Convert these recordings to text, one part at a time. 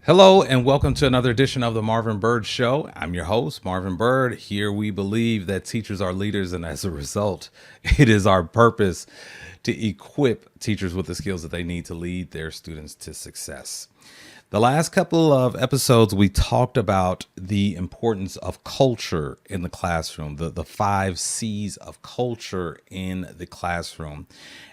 Hello and welcome to another edition of the Marvin Byrd Show. I'm your host, Marvin Byrd. Here we believe that teachers are leaders, and as a result, it is our purpose to equip teachers with the skills that they need to lead their students to success. The last couple of episodes, we talked about the importance of culture in the classroom, the 5 C's of culture in the classroom.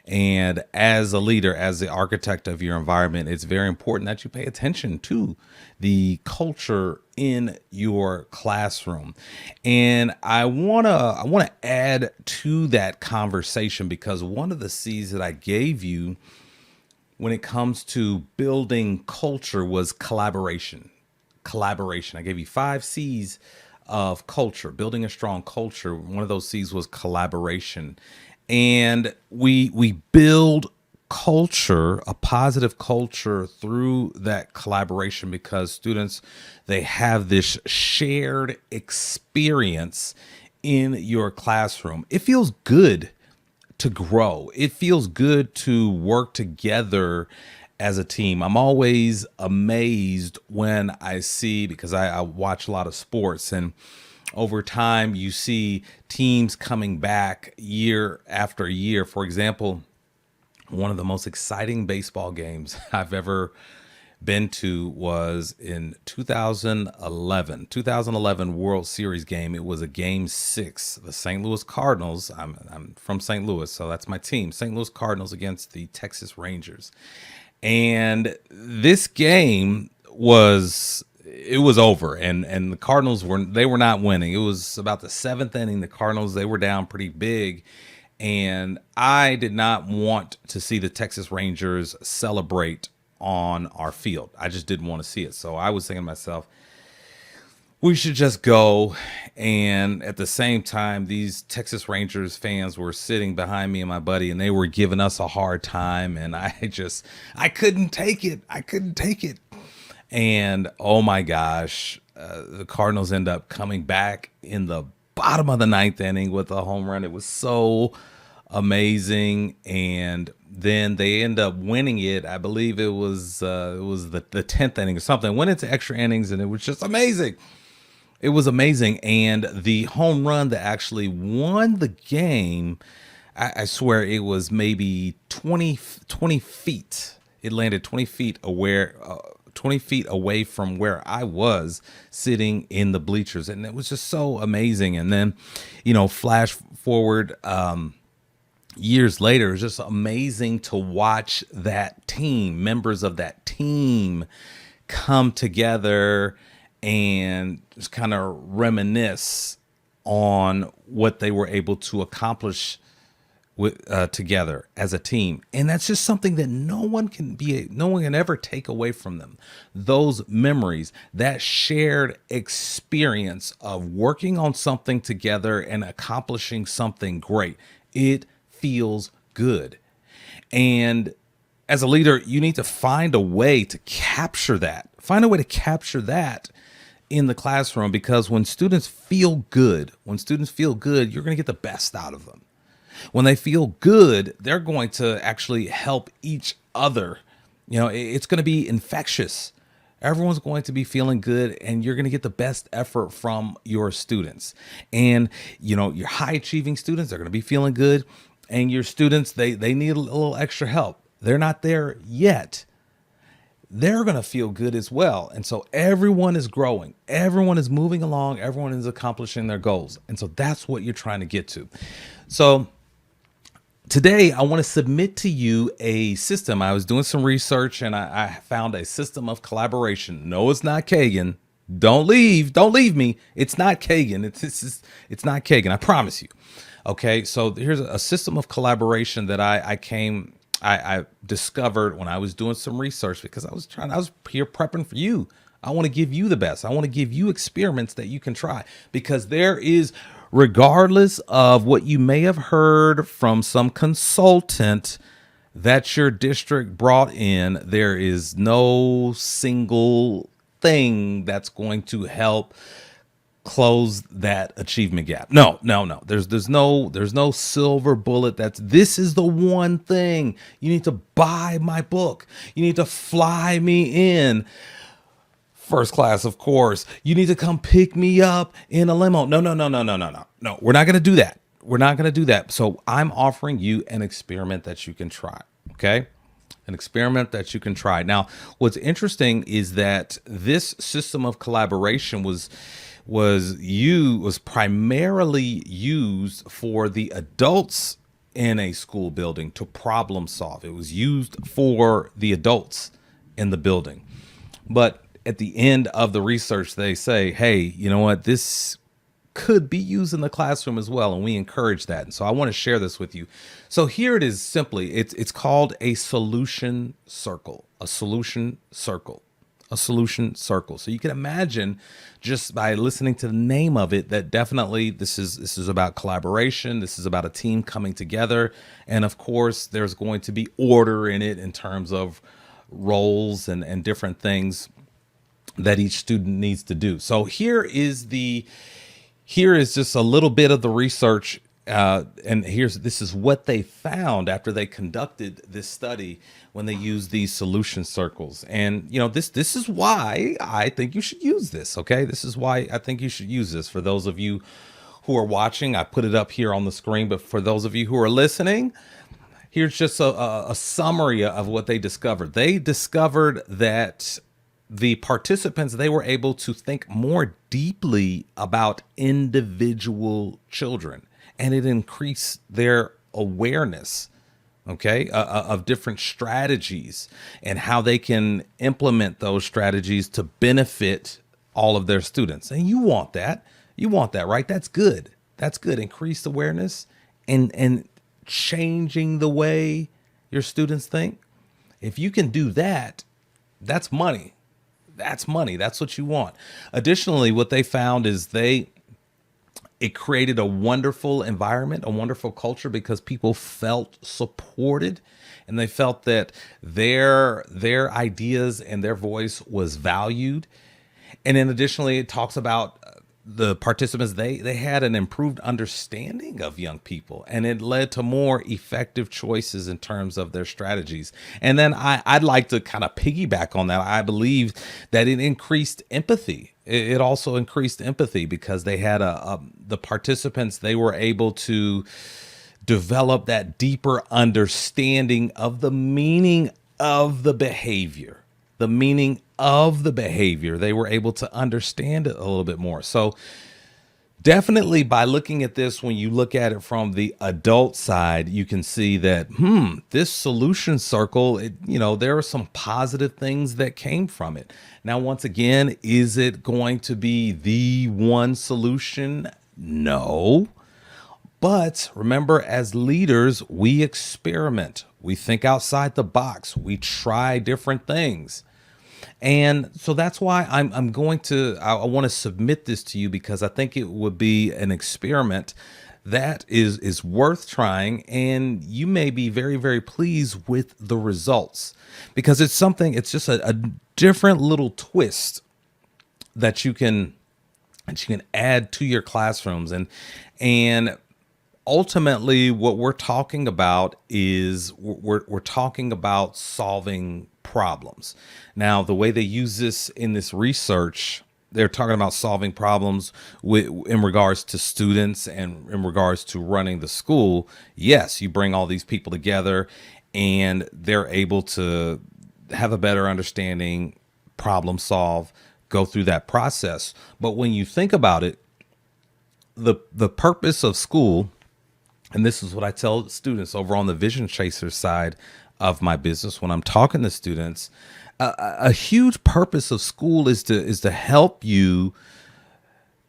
And as a leader, as the architect of your environment, it's very important that you pay attention to the culture in your classroom. And I wanna add to that conversation because one of the C's that I gave you when it comes to building culture was collaboration. Collaboration. I gave you 5 C's of culture, building a strong culture. One of those C's was collaboration. And we build culture, a positive culture through that collaboration because students, they have this shared experience in your classroom. It feels good to grow. It feels good to work together as a team. I'm always amazed when I see, because I watch a lot of sports, and over time you see teams coming back year after year. For example, one of the most exciting baseball games I've ever been to was in 2011 World Series game. It was a game 6. The St. Louis Cardinals, I'm from St. Louis, so that's my team, St. Louis Cardinals against the Texas Rangers. And this game was over, and the Cardinals were not winning. It was about the 7th inning. The Cardinals, they were down pretty big, and I did not want to see the Texas Rangers celebrate on our field. I just didn't want to see it. So I was thinking to myself, we should just go. And at the same time, these Texas Rangers fans were sitting behind me and my buddy, and they were giving us a hard time. And I couldn't take it. I couldn't take it. And oh my gosh, the Cardinals end up coming back in the bottom of the 9th inning with a home run. It was so amazing. And then they end up winning it. I believe it was the 10th inning or something. Went into extra innings, and it was just amazing. It was amazing. And the home run that actually won the game, I swear it was maybe 20 feet. It landed 20 feet away, 20 feet away from where I was sitting in the bleachers. And it was just so amazing. And then, flash forward, years later, it's just amazing to watch that team, members of that team, come together and just kind of reminisce on what they were able to accomplish with together as a team. And that's just something that no one can ever take away from them. Those memories, that shared experience of working on something together and accomplishing something great. It feels good. And as a leader, you need to find a way to capture that. Find a way to capture that in the classroom, because when students feel good, you're going to get the best out of them. When they feel good, they're going to actually help each other. It's going to be infectious. Everyone's going to be feeling good, and you're going to get the best effort from your students. And, your high achieving students, they're going to be feeling good. And your students, they need a little extra help. They're not there yet. They're going to feel good as well. And so everyone is growing. Everyone is moving along. Everyone is accomplishing their goals. And so that's what you're trying to get to. So today, I want to submit to you a system. I was doing some research, and I found a system of collaboration. No, it's not Kagan. Don't leave me. It's not Kagan. It's not Kagan. I promise you. Okay, so here's a system of collaboration that I discovered when I was doing some research, because I was here prepping for you. I want to give you the best. I want to give you experiments that you can try, because there is, regardless of what you may have heard from some consultant that your district brought in, there is no single thing that's going to help close that achievement gap. No. There's no silver bullet. This is the one thing. You need to buy my book. You need to fly me in. First class, of course. You need to come pick me up in a limo. No, no, no, no, no, no, no. No, we're not going to do that. We're not going to do that. So I'm offering you an experiment that you can try. Okay. An experiment that you can try. Now, what's interesting is that this system of collaboration was primarily used for the adults in a school building to problem solve. It was used for the adults in the building. But at the end of the research, they say, hey, you know what? This could be used in the classroom as well. And we encourage that. And so I want to share this with you. So here it is simply, it's called a solution circle, a solution circle, a solution circle. So you can imagine just by listening to the name of it, that definitely this is about collaboration. This is about a team coming together. And of course, there's going to be order in it in terms of roles and different things that each student needs to do. So here is just a little bit of the research, and this is what they found after they conducted this study when they used these solution circles. And this is why I think you should use this. Okay, this is why I think you should use this. For those of you who are watching, I put it up here on the screen, but for those of you who are listening, here's just a summary of what they discovered. They discovered that the participants, they were able to think more deeply about individual children, and it increased their awareness, okay, of different strategies and how they can implement those strategies to benefit all of their students. And you want that, right? That's good. That's good. Increased awareness and changing the way your students think. If you can do that, that's money. That's money. That's what you want. Additionally, what they found is it created a wonderful environment, a wonderful culture, because people felt supported and they felt that their ideas and their voice was valued. And then additionally, it talks about the participants, they had an improved understanding of young people, and it led to more effective choices in terms of their strategies. And then I'd like to kind of piggyback on that. I believe that it increased empathy. It also increased empathy because they had the participants, they were able to develop that deeper understanding of the meaning of the behavior. The meaning of the behavior. They were able to understand it a little bit more. So definitely by looking at this, when you look at it from the adult side, you can see that, this solution circle, there are some positive things that came from it. Now, once again, is it going to be the one solution? No. But remember, as leaders, we experiment. We think outside the box. We try different things. And so that's why I want to submit this to you, because I think it would be an experiment that is worth trying, and you may be very, very pleased with the results, because it's just a different little twist that you can add to your classrooms. And ultimately what we're talking about is we're talking about solving problems. Now, the way they use this in this research, they're talking about solving problems in regards to students and in regards to running the school. Yes, you bring all these people together and they're able to have a better understanding, problem solve, go through that process. But when you think about it, the purpose of school, and this is what I tell students over on the Vision Chaser side of my business when I'm talking to students, a huge purpose of school is to help you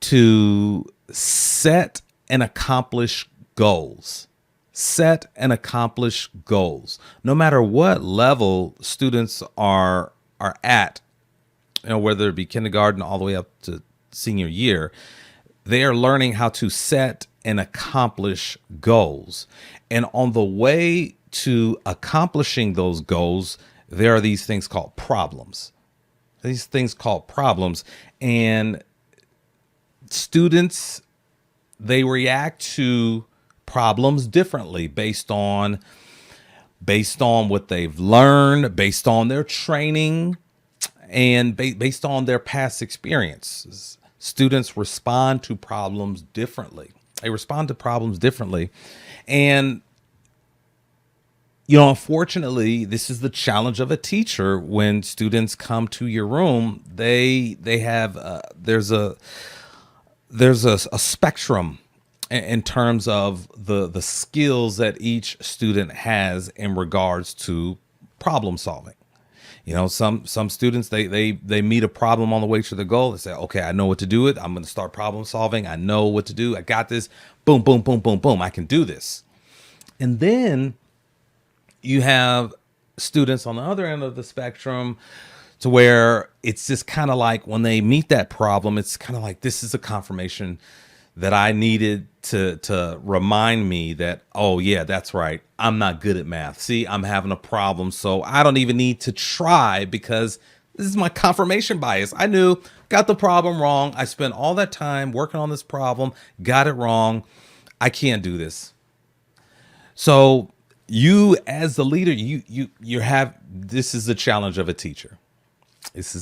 to set and accomplish goals. Set and accomplish goals. No matter what level students are at, whether it be kindergarten all the way up to senior year, they are learning how to set and accomplish goals. And on the way to accomplishing those goals, there are these things called problems. And students, they react to problems differently based on what they've learned, based on their training. And based on their past experiences, students respond to problems differently. They respond to problems differently. And unfortunately, this is the challenge of a teacher. When students come to your room, they have there's a spectrum in terms of the skills that each student has in regards to problem solving. Some students, they meet a problem on the way to the goal. They say, okay, I know what to do it. I'm going to start problem solving. I know what to do. I got this. Boom, boom, boom, boom, boom. I can do this. And then you have students on the other end of the spectrum to where it's just kind of like when they meet that problem, it's kind of like, this is a confirmation that I needed to remind me that, oh yeah, that's right, I'm not good at math. See, I'm having a problem, so I don't even need to try because this is my confirmation bias. I knew, got the problem wrong. I spent all that time working on this problem, got it wrong. I can't do this. So you, as the leader, you have, this is the challenge of a teacher. This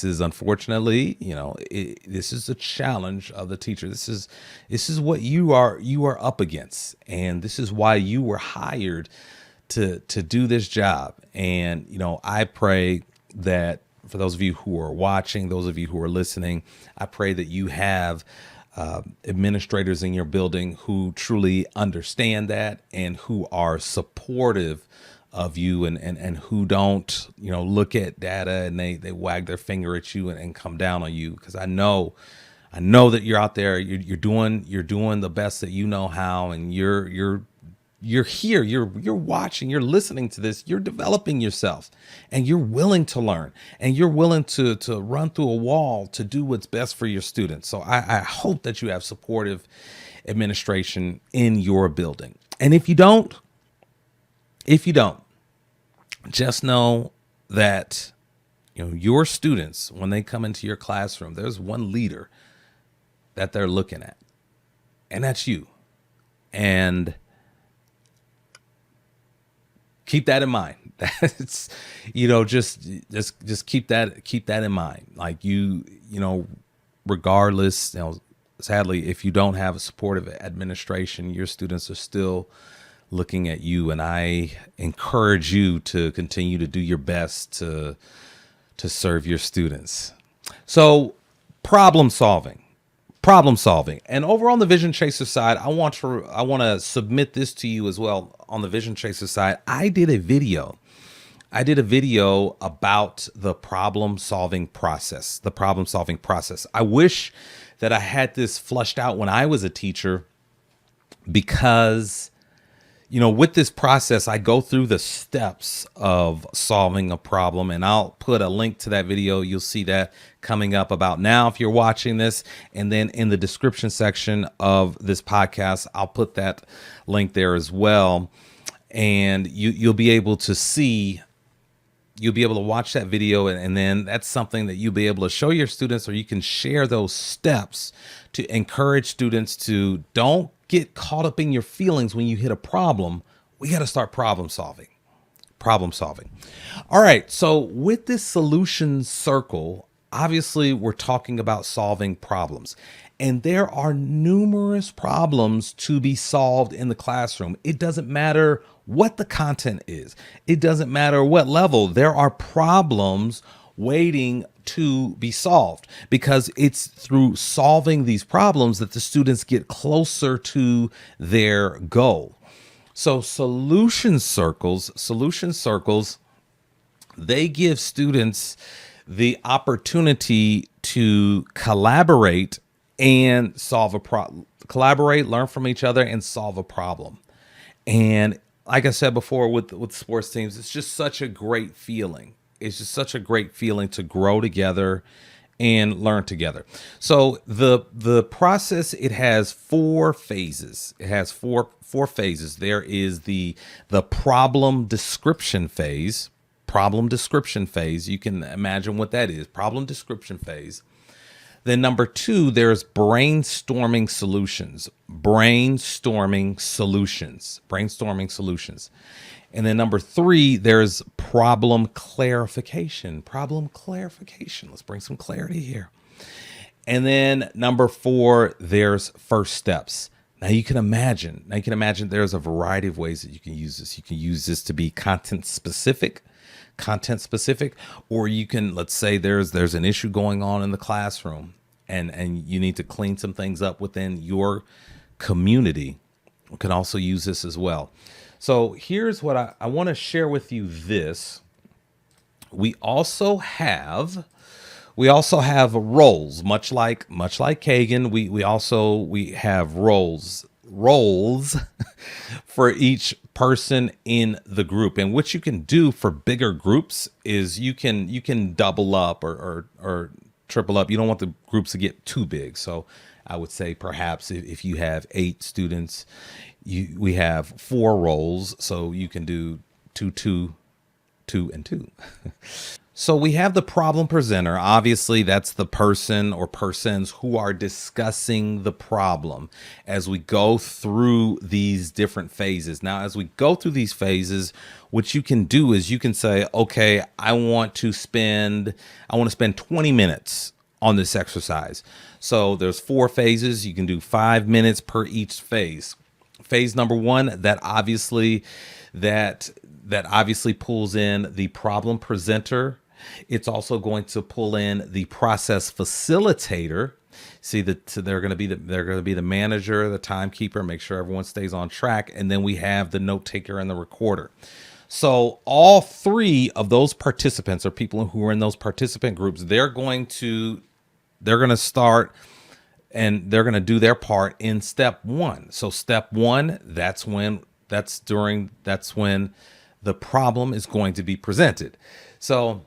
is unfortunately, this is the challenge of the teacher. This is what you are up against, and this is why you were hired to do this job. And I pray that for those of you who are watching, those of you who are listening, I pray that you have administrators in your building who truly understand that and who are supportive of you, and who don't, look at data and they wag their finger at you and come down on you. Because I know that you're out there, you're doing the best that you know how, and you're here, you're watching, you're listening to this, you're developing yourself, and you're willing to learn, and you're willing to run through a wall to do what's best for your students. So I hope that you have supportive administration in your building. And if you don't, just know that your students, when they come into your classroom, there's one leader that they're looking at, and that's you. And keep that in mind. That's just keep that in mind. Like regardless, sadly, if you don't have a supportive administration, your students are still looking at you, and I encourage you to continue to do your best to serve your students. So problem solving. And over on the Vision Chaser side, I want to submit this to you as well. On the Vision Chaser side, I did a video about the problem solving process. I wish that I had this flushed out when I was a teacher, because with this process, I go through the steps of solving a problem, and I'll put a link to that video. You'll see that coming up about now if you're watching this. And then in the description section of this podcast, I'll put that link there as well. And you'll be able to see, you'll be able to watch that video. And then that's something that you'll be able to show your students, or you can share those steps to encourage students to don't get caught up in your feelings when you hit a problem. We got to start problem solving. All right. So with this solution circle, obviously we're talking about solving problems, and there are numerous problems to be solved in the classroom. It doesn't matter what the content is. It doesn't matter what level. There are problems waiting to be solved, because it's through solving these problems that the students get closer to their goal. So solution circles, they give students the opportunity to collaborate and solve a problem. Collaborate, learn from each other, and solve a problem. And like I said before, with sports teams, it's just such a great feeling. It's just such a great feeling to grow together and learn together. So the process, it has 4 phases. It has four phases. There is the problem description phase. You can imagine what that is. Problem description phase. Then number 2, there's brainstorming solutions. And then number 3, there's problem clarification. Problem clarification. Let's bring some clarity here. And then number 4, there's first steps. Now you can imagine there's a variety of ways that you can use this. You can use this to be content specific, or you can, let's say there's an issue going on in the classroom and you need to clean some things up within your community. You can also use this as well. So here's what I want to share with you this. We also have roles, much like Kagan. We have roles for each person in the group. And what you can do for bigger groups is you can double up or triple up. You don't want the groups to get too big. So I would say perhaps if you have 8 students, we have 4 roles. So you can do 2, 2, 2, and 2. So we have the problem presenter. Obviously, that's the person or persons who are discussing the problem as we go through these different phases. Now, as we go through these phases, what you can do is you can say, okay, I want to spend 20 minutes on this exercise. So there's 4 phases. You can do 5 minutes per each phase. Phase number 1, that obviously pulls in the problem presenter. It's also going to pull in the process facilitator. See that they're going to be the manager, the timekeeper, make sure everyone stays on track, and then we have the note taker and the recorder. So all 3 of those participants, or people who are in those participant groups, they're going to start and they're going to do their part in step 1. So step 1, that's when the problem is going to be presented. So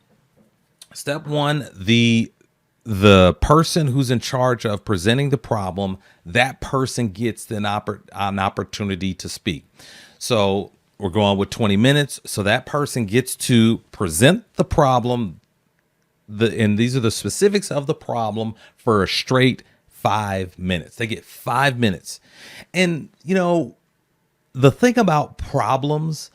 step 1, the person who's in charge of presenting the problem, that person gets an opportunity to speak. So we're going with 20 minutes. So that person gets to present the problem. And these are the specifics of the problem for a straight 5 minutes. They get 5 minutes. And, the thing about problems,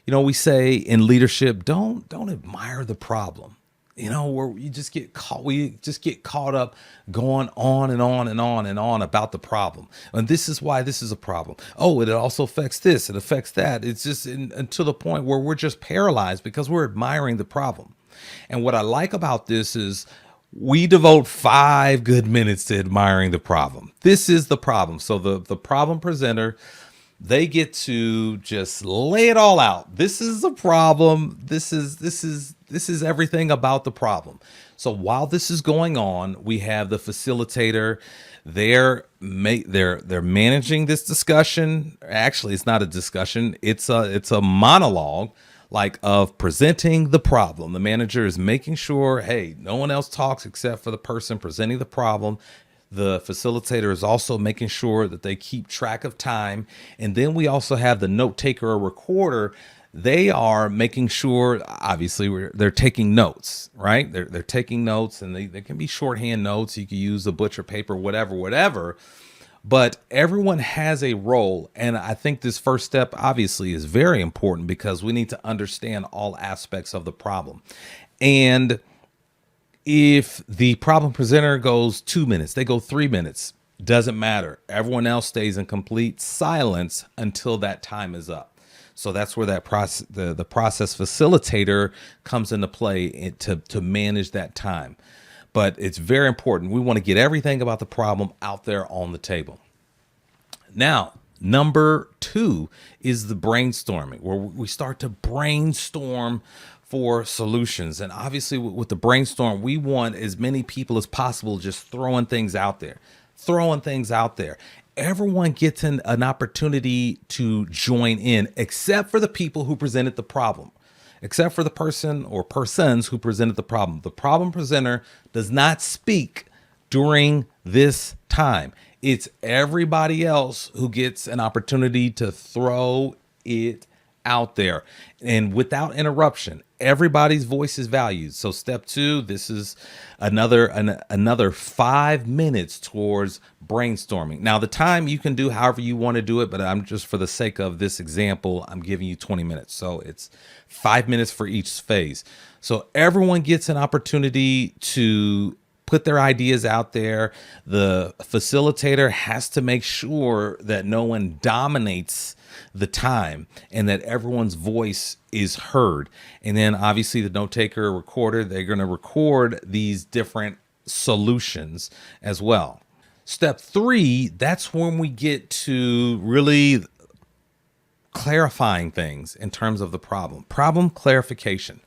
we say in leadership, don't admire the problem. Where we just get caught up going on and on and on and on about the problem. And this is why this is a problem. Oh, it also affects this. It affects that. It's just to the point where we're just paralyzed because we're admiring the problem. And what I like about this is we devote 5 good minutes to admiring the problem. This is the problem. So the problem presenter, they get to just lay it all out. This is the problem. This is everything about the problem. So while this is going on, we have the facilitator. They're managing this discussion. Actually, it's not a discussion. It's a monologue, like of presenting the problem. The manager is making sure, hey, no one else talks except for the person presenting the problem. The facilitator is also making sure that they keep track of time. And then we also have the note taker or recorder. They are making sure, obviously, they're taking notes, right? They're taking notes, and they can be shorthand notes. You can use the butcher paper, whatever. But everyone has a role. And I think this first step, obviously, is very important because we need to understand all aspects of the problem. And if the problem presenter goes 2 minutes, they go 3 minutes, doesn't matter. Everyone else stays in complete silence until that time is up. So that's where that process, the process facilitator comes into play to manage that time. But it's very important. We want to get everything about the problem out there on the table. Now, number 2 is the brainstorming, where we start to brainstorm for solutions. And obviously with the brainstorm, we want as many people as possible just throwing things out there. Everyone gets an opportunity to join in, except for the people who presented the problem, except for the person or persons who presented the problem. The problem presenter does not speak during this time. It's everybody else who gets an opportunity to throw it out there. And without interruption, everybody's voice is valued. So step 2, this is another 5 minutes towards brainstorming. Now the time you can do however you want to do it, but I'm just, for the sake of this example, I'm giving you 20 minutes. So it's 5 minutes for each phase. So everyone gets an opportunity to put their ideas out there. The facilitator has to make sure that no one dominates the time and that everyone's voice is heard. And then obviously the note taker recorder, they're going to record these different solutions as well. Step 3, that's when we get to really clarifying things in terms of the problem clarification.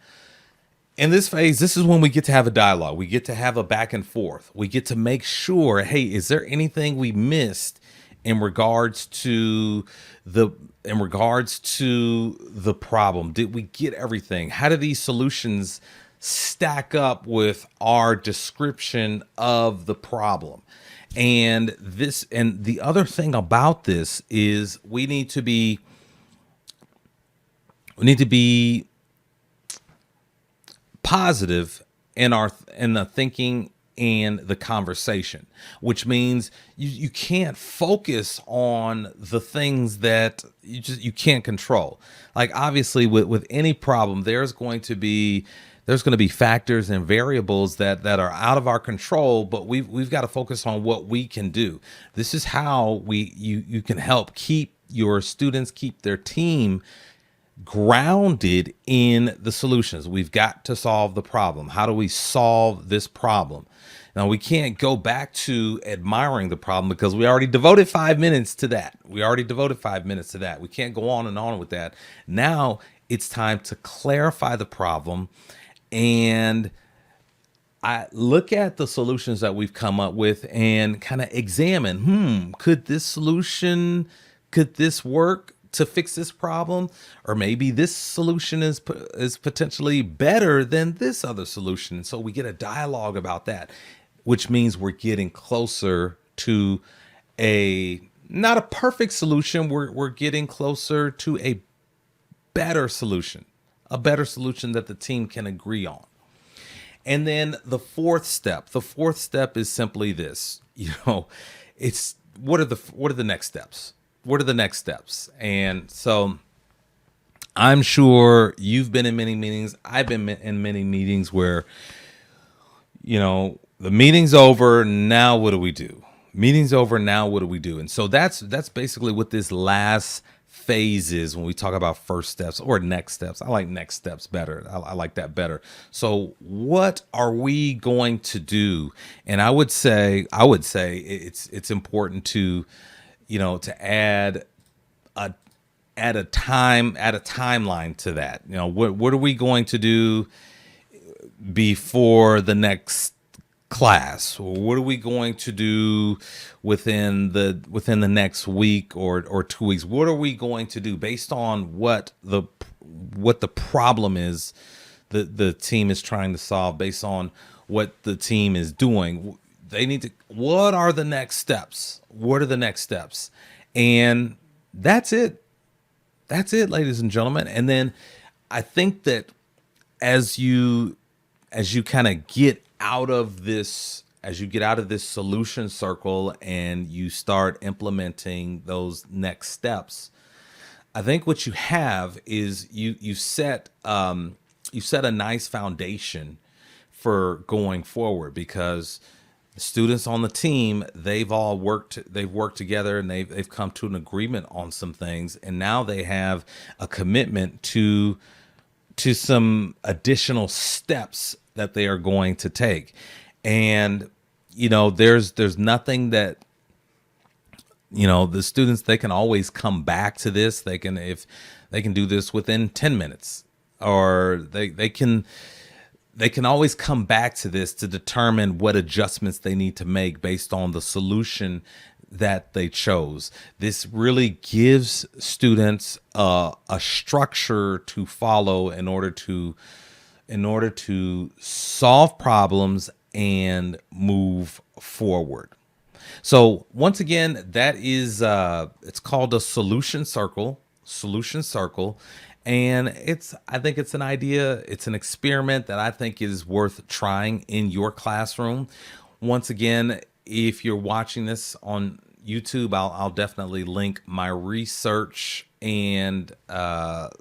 In this phase, this is when we get to have a dialogue. We get to have a back and forth. We get to make sure, hey, is there anything we missed in regards to the problem? Did we get everything? How do these solutions stack up with our description of the problem? And the other thing about this is we need to be positive in the thinking and the conversation, which means you can't focus on the things that you can't control. Like obviously with any problem, there's going to be factors and variables that are out of our control, but we've got to focus on what we can do. This is how you can help keep your students, keep their team grounded in the solutions. We've got to solve the problem. How do we solve this problem? Now, we can't go back to admiring the problem because we already devoted 5 minutes to that. We can't go on and on with that. Now it's time to clarify the problem and I look at the solutions that we've come up with and kind of examine, could this work to fix this problem? Or maybe this solution is potentially better than this other solution. And so we get a dialogue about that, which means we're getting closer to not a perfect solution. We're getting closer to a better solution that the team can agree on. And then the fourth step is simply this, it's what are the next steps? What are the next steps? And so I'm sure you've been in many meetings. I've been in many meetings where, the meeting's over. Now what do we do? Meeting's over. Now what do we do? And so that's basically what this last phase is when we talk about first steps or next steps. I like next steps better. I like that better. So what are we going to do? And I would say it's important to add a timeline to that. What are we going to do before the next class? Or what are we going to do within the next week or 2 weeks? What are we going to do based on what the problem is the team is trying to solve, based on what the team is doing? What are the next steps? What are the next steps? And that's it, ladies and gentlemen. And then I think that as you kind of get out of this solution circle and you start implementing those next steps, I think what you have is you set a nice foundation for going forward, because the students on the team, they've worked together and they've come to an agreement on some things, and now they have a commitment to some additional steps that they are going to take. And there's nothing that the students, they can always come back to this. They can do this within 10 minutes, or they can always come back to this to determine what adjustments they need to make based on the solution that they chose. This really gives students a structure to follow in order to solve problems and move forward. So once again, that is it's called a solution circle. And I think it's an idea, it's an experiment that I think is worth trying in your classroom. Once again, if you're watching this on YouTube, I'll definitely link my research, and I'll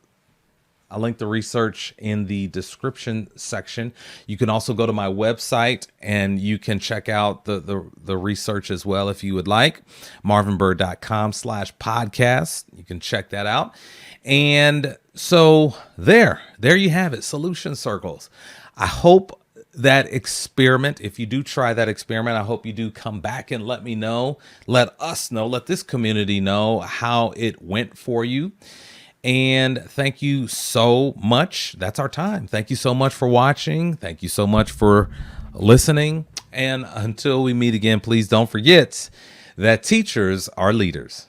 link the research in the description section. You can also go to my website and you can check out the research as well if you would like. marvinbyrd.com/podcast. You can check that out. And so there you have it. Solution circles. I hope that experiment, if you do try that experiment, I hope you do come back and let me know, let us know, let this community know how it went for you. And thank you so much. That's our time. Thank you so much for watching. Thank you so much for listening. And until we meet again, please don't forget that teachers are leaders.